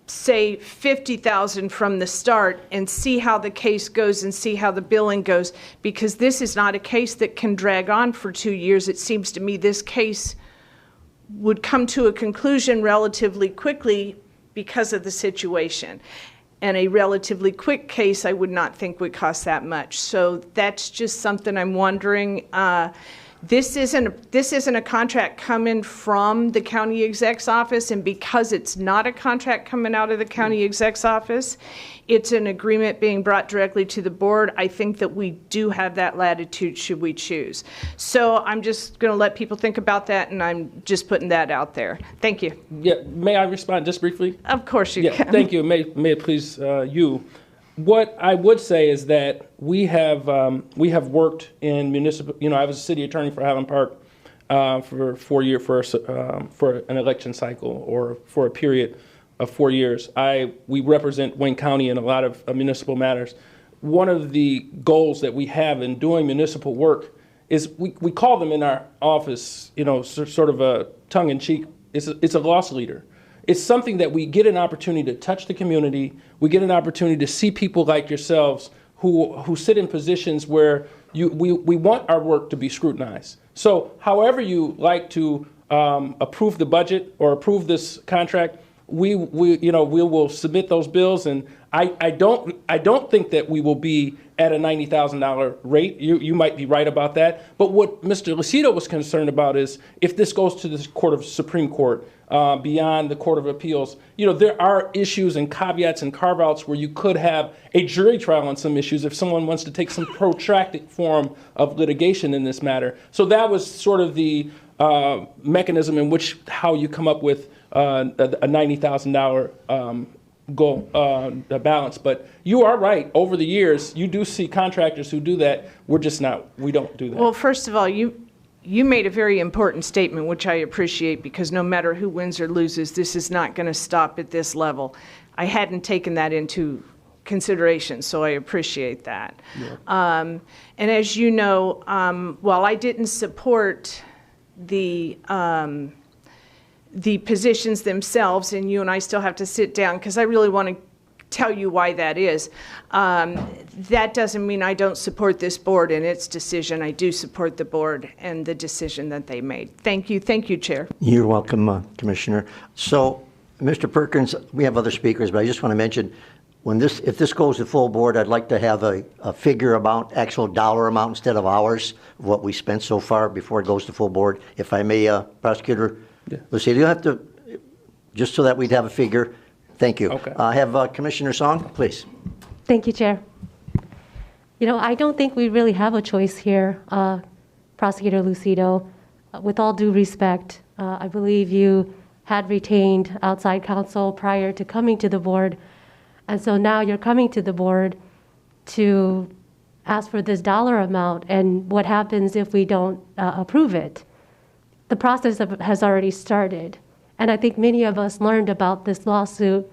say, $50,000 from the start and see how the case goes and see how the billing goes? Because this is not a case that can drag on for 2 years. It seems to me this case would come to a conclusion relatively quickly because of the situation. And a relatively quick case I would not think would cost that much. So that's just something I'm wondering. This isn't a contract coming from the county exec's office, and because it's not a contract coming out of the county exec's office, it's an agreement being brought directly to the board. I think that we do have that latitude should we choose. So I'm just going to let people think about that, and I'm just putting that out there. Thank you. Yeah, may I respond just briefly? Of course you can. Thank you. May it please you. What I would say is that we have worked in municipal. I was a city attorney for Highland Park for 4 years for an election cycle, or for a period of 4 years. We represent Wayne County in a lot of municipal matters. One of the goals that we have in doing municipal work is we call them in our office, sort of a tongue-in-cheek. It's a loss leader. It's something that we get an opportunity to touch the community. We get an opportunity to see people like yourselves who sit in positions where we want our work to be scrutinized. So however you like to approve the budget or approve this contract, we will submit those bills, and I don't think that we will be at a $90,000 rate. You might be right about that. But what Mr. Lucido was concerned about is if this goes to the Supreme Court, beyond the Court of Appeals, there are issues and caveats and carve-outs where you could have a jury trial on some issues if someone wants to take some protracted form of litigation in this matter. So that was sort of the mechanism in which how you come up with a $90,000 goal, the balance. But you are right. Over the years, you do see contractors who do that. We don't do that. Well, first of all, you made a very important statement, which I appreciate, because no matter who wins or loses, this is not going to stop at this level. I hadn't taken that into consideration, so I appreciate that. Yeah. And as you know, while I didn't support the positions themselves, and you and I still have to sit down because I really want to tell you why that is. That doesn't mean I don't support this board and its decision. I do support the board and the decision that they made. Thank you, Chair. You're welcome, Commissioner. So, Mr. Perkins, we have other speakers, but I just want to mention, if this goes to full board, I'd like to have a figure amount, actual dollar amount instead of hours of what we spent so far before it goes to full board. If I may, Prosecutor, let's see, you have to, just so that we'd have a figure. Thank you. Okay. Have Commissioner Song, please. Thank you, Chair. I don't think we really have a choice here, Prosecutor Lucido. With all due respect, I believe you had retained outside counsel prior to coming to the board. And so now you're coming to the board to ask for this dollar amount, and what happens if we don't approve it? The process has already started, and I think many of us learned about this lawsuit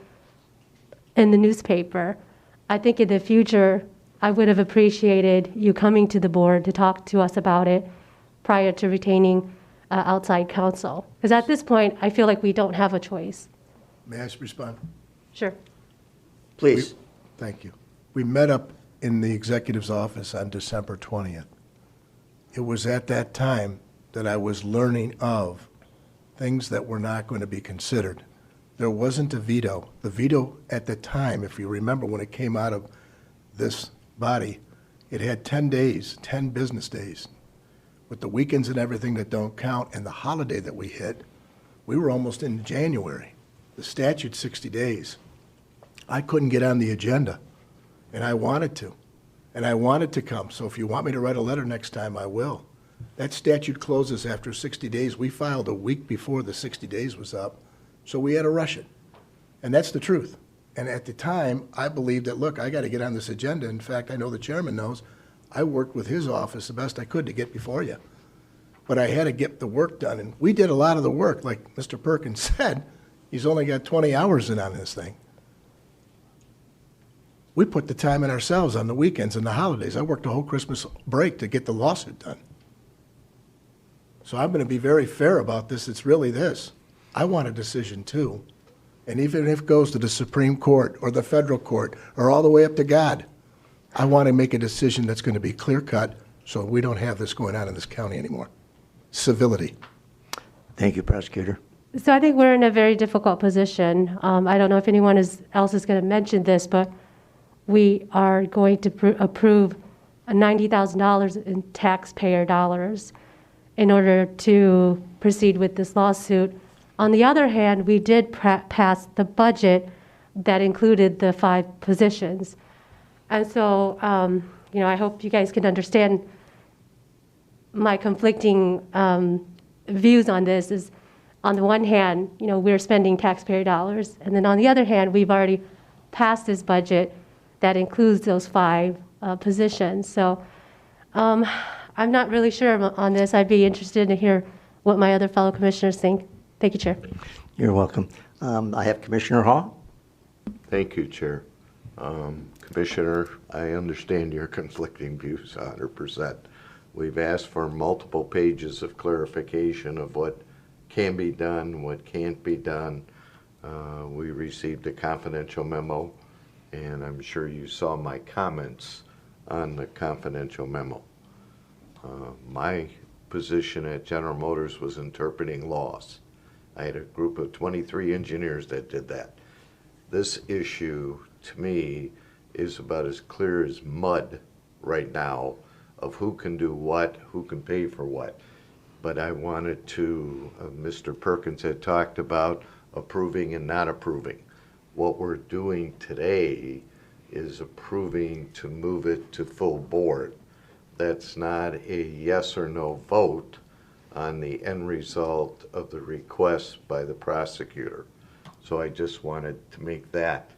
in the newspaper. I think in the future, I would have appreciated you coming to the board to talk to us about it prior to retaining outside counsel. Because at this point, I feel like we don't have a choice. May I respond? Sure. Please. Thank you. We met up in the executive's office on December 20th. It was at that time that I was learning of things that were not going to be considered. There wasn't a veto. The veto at the time, if you remember when it came out of this body, it had 10 days, 10 business days. With the weekends and everything that don't count and the holiday that we hit, we were almost in January. The statute's 60 days. I couldn't get on the agenda, and I wanted to. And I wanted to come, so if you want me to write a letter next time, I will. That statute closes after 60 days. We filed a week before the 60 days was up, so we had to rush it. And that's the truth. And at the time, I believed that, look, I got to get on this agenda. In fact, I know the chairman knows, I worked with his office the best I could to get before you. But I had to get the work done, and we did a lot of the work. Like Mr. Perkins said, he's only got 20 hours in on this thing. We put the time in ourselves on the weekends and the holidays. I worked a whole Christmas break to get the lawsuit done. So I'm going to be very fair about this. It's really this. I want a decision too. And even if it goes to the Supreme Court or the federal court or all the way up to God, I want to make a decision that's going to be clear-cut so we don't have this going on in this county anymore. Civility. Thank you, Prosecutor. So I think we're in a very difficult position. I don't know if anyone else is going to mention this, but we are going to approve $90,000 in taxpayer dollars in order to proceed with this lawsuit. On the other hand, we did pass the budget that included the 5 positions. And so, I hope you guys can understand my conflicting views on this is, on the one hand, we're spending taxpayer dollars, and then on the other hand, we've already passed this budget that includes those 5 positions. So I'm not really sure on this. I'd be interested to hear what my other fellow commissioners think. Thank you, Chair. You're welcome. I have Commissioner Hall. Thank you, Chair. Commissioner, I understand your conflicting views 100%. We've asked for multiple pages of clarification of what can be done, what can't be done. We received a confidential memo, and I'm sure you saw my comments on the confidential memo. My position at General Motors was interpreting laws. I had a group of 23 engineers that did that. This issue to me, is about as clear as mud right now of who can do what, who can pay for what. But I wanted to, Mr. Perkins had talked about approving and not approving. What we're doing today is approving to move it to full board. That's not a yes or no vote on the end result of the request by the prosecutor. So I just wanted to make that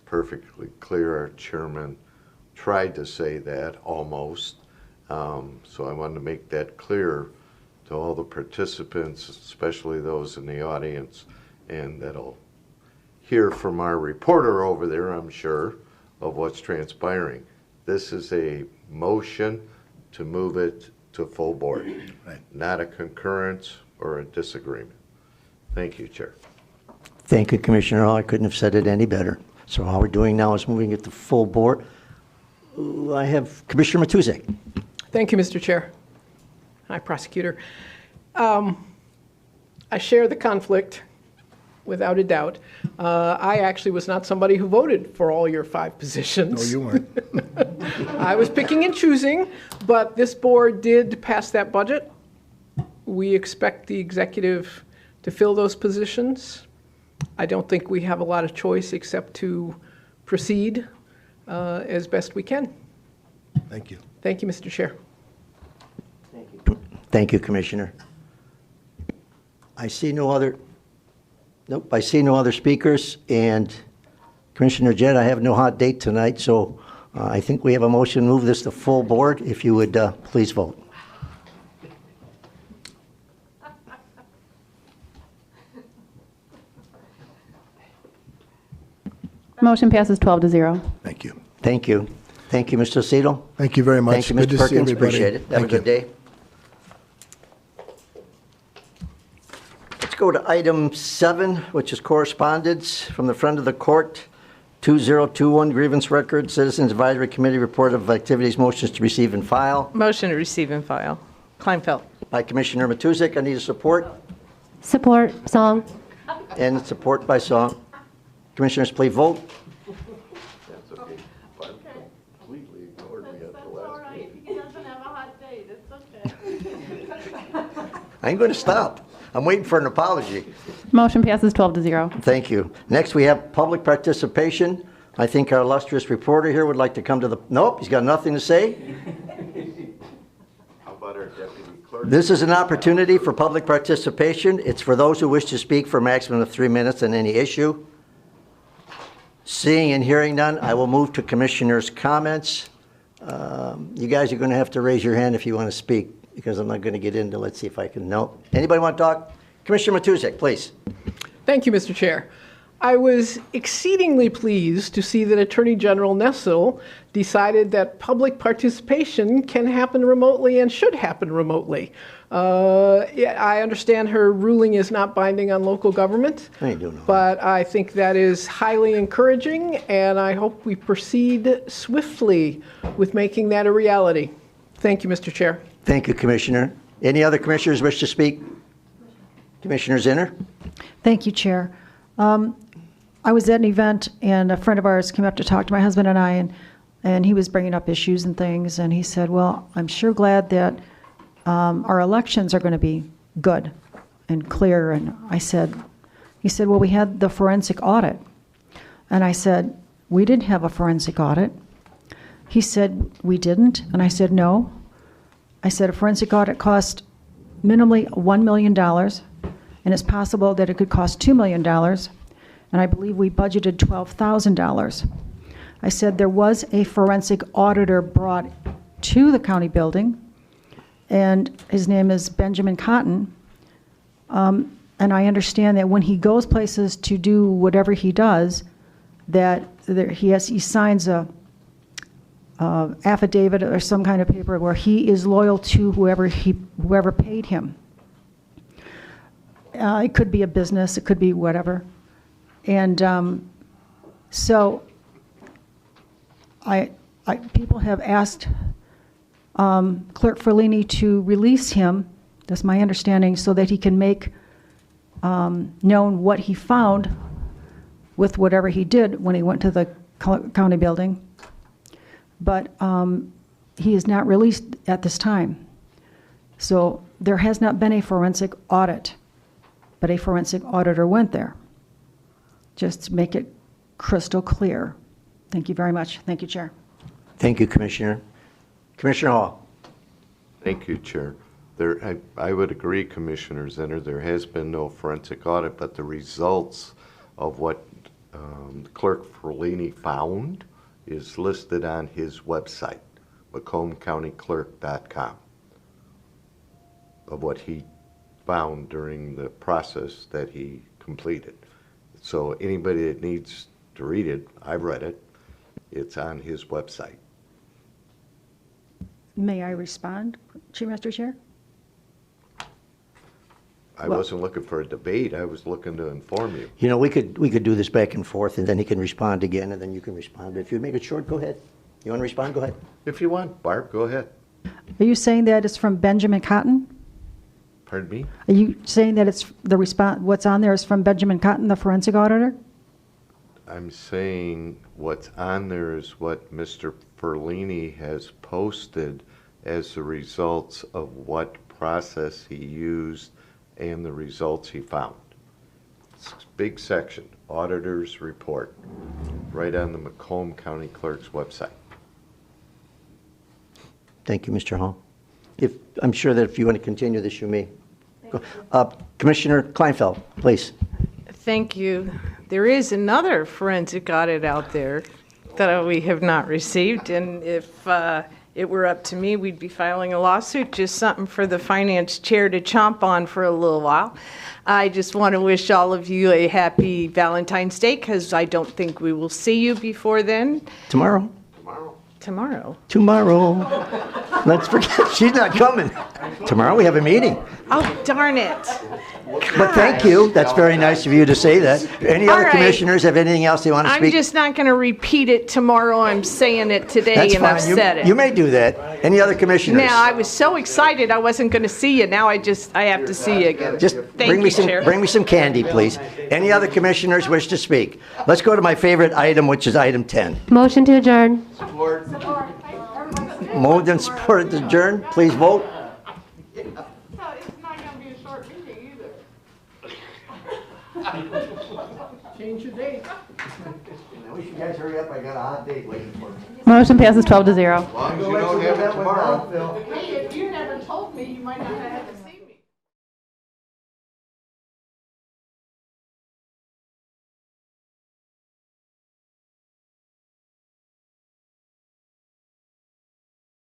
perfectly clear. Our chairman tried to say that almost. So I wanted to make that clear to all the participants, especially those in the audience, and that'll hear from our reporter over there, I'm sure, of what's transpiring. This is a motion to move it to full board, not a concurrence or a disagreement. Thank you, Chair. Thank you, Commissioner Hall. I couldn't have said it any better. So all we're doing now is moving it to full board. I have Commissioner Matuzak. Thank you, Mr. Chair. Hi, Prosecutor. I share the conflict, without a doubt. I actually was not somebody who voted for all your 5 positions. No, you weren't. I was picking and choosing, but this board did pass that budget. We expect the executive to fill those positions. I don't think we have a lot of choice except to proceed as best we can. Thank you. Thank you, Mr. Chair. Thank you, Commissioner. I see no other, nope, I see no other speakers. And Commissioner Jett, I have no hot date tonight, so I think we have a motion to move this to full board. If you would please vote. Motion passes 12-0. Thank you. Thank you. Thank you, Mr. Aceto. Thank you very much. Thank you, Good Mr. to see Perkins. everybody. Appreciate it. Have a Thank you. good day. Let's go to item 7, which is correspondence from the friend of the court, 2021 grievance record, Citizens Advisory Committee report of activities, motions to receive and file. Motion to receive and file. Kleinfeld. By Commissioner Matuzak. I need a support. Support, Song. And support by Song. Commissioners, please vote. That's okay. But completely ignored me at the last meeting. He doesn't have a hot date. It's okay. I ain't going to stop. I'm waiting for an apology. Motion passes 12-0. Thank you. Next, we have public participation. I think our illustrious reporter here would like to come to the, nope, he's got nothing to say. How about our deputy clerk? This is an opportunity for public participation. It's for those who wish to speak for a maximum of 3 minutes on any issue. Seeing and hearing none, I will move to commissioners' comments. You guys are going to have to raise your hand if you want to speak, because I'm not going to get into, let's see if I can, no. Anybody want to talk? Commissioner Matuzak, please. Thank you, Mr. Chair. I was exceedingly pleased to see that Attorney General Nessel decided that public participation can happen remotely and should happen remotely. I understand her ruling is not binding on local government, but I think that is highly encouraging, and I hope we proceed swiftly with making that a reality. Thank you, Mr. Chair. Thank you, Commissioner. Any other commissioners wish to speak? Commissioner Zinner? Thank you, Chair. I was at an event, and a friend of ours came up to talk to my husband and I, and he was bringing up issues and things, and he said, well, I'm sure glad that our elections are going to be good and clear. And he said, well, we had the forensic audit. And I said, we didn't have a forensic audit. He said, we didn't. And I said, no. I said, a forensic audit cost minimally $1 million, and it's possible that it could cost $2 million. And I believe we budgeted $12,000. I said there was a forensic auditor brought to the county building, and his name is Benjamin Cotton. And I understand that when he goes places to do whatever he does, that he signs a affidavit or some kind of paper where he is loyal to whoever paid him. It could be a business, it could be whatever. And so people have asked Clerk Ferlini to release him, that's my understanding, so that he can make known what he found with whatever he did when he went to the county building, but he is not released at this time. So there has not been a forensic audit, but a forensic auditor went there. Just to make it crystal clear. Thank you very much. Thank you, Chair. Thank you, Commissioner. Commissioner Hall. Thank you, Chair. I would agree, Commissioner Zinner, there has been no forensic audit, but the results of what Clerk Ferlini found is listed on his website, MacombCountyClerk.com, of what he found during the process that he completed. So anybody that needs to read it, I've read it, it's on his website. May I respond, Mr. Chair? I wasn't looking for a debate, I was looking to inform you. You know, we could do this back and forth, and then he can respond again, and then you can respond. If you make it short, go ahead. You want to respond? Go ahead. If you want, Barb, go ahead. Are you saying that it's from Benjamin Cotton? Pardon me? Are you saying that it's the response, what's on there is from Benjamin Cotton, the forensic auditor? I'm saying what's on there is what Mr. Ferlini has posted as the results of what process he used and the results he found. It's a big section, Auditor's Report, right on the Macomb County Clerk's website. Thank you, Mr. Hall. I'm sure that if you want to continue this, you may. Commissioner Kleinfeld, please. Thank you. There is another forensic audit out there that we have not received, and if it were up to me, we'd be filing a lawsuit, just something for the finance chair to chomp on for a little while. I just want to wish all of you a happy Valentine's Day, because I don't think we will see you before then. Tomorrow. Tomorrow. Let's forget, she's not coming. Tomorrow we have a meeting. Oh, darn it. But thank you. That's very nice of you to say that. Any All other right. commissioners have anything else they want to I'm speak? just not going to repeat it tomorrow. I'm saying it today, That's and I've fine. said it. You may do that. Any other commissioners? Now, I was so excited I wasn't going to see you. Now I have to see you again. Just Thank you, Chair. bring me some candy, please. Any other commissioners wish to speak? Let's go to my favorite item, which is item 10. Motion to adjourn. Moved and supported to adjourn. Please vote. So it's not gonna be a short meeting either. Change your date. I wish you guys hurry up. I got a hot date waiting for me. Motion passes 12-0. As long as you don't have it tomorrow. Hey, if you never told me, you might not have had to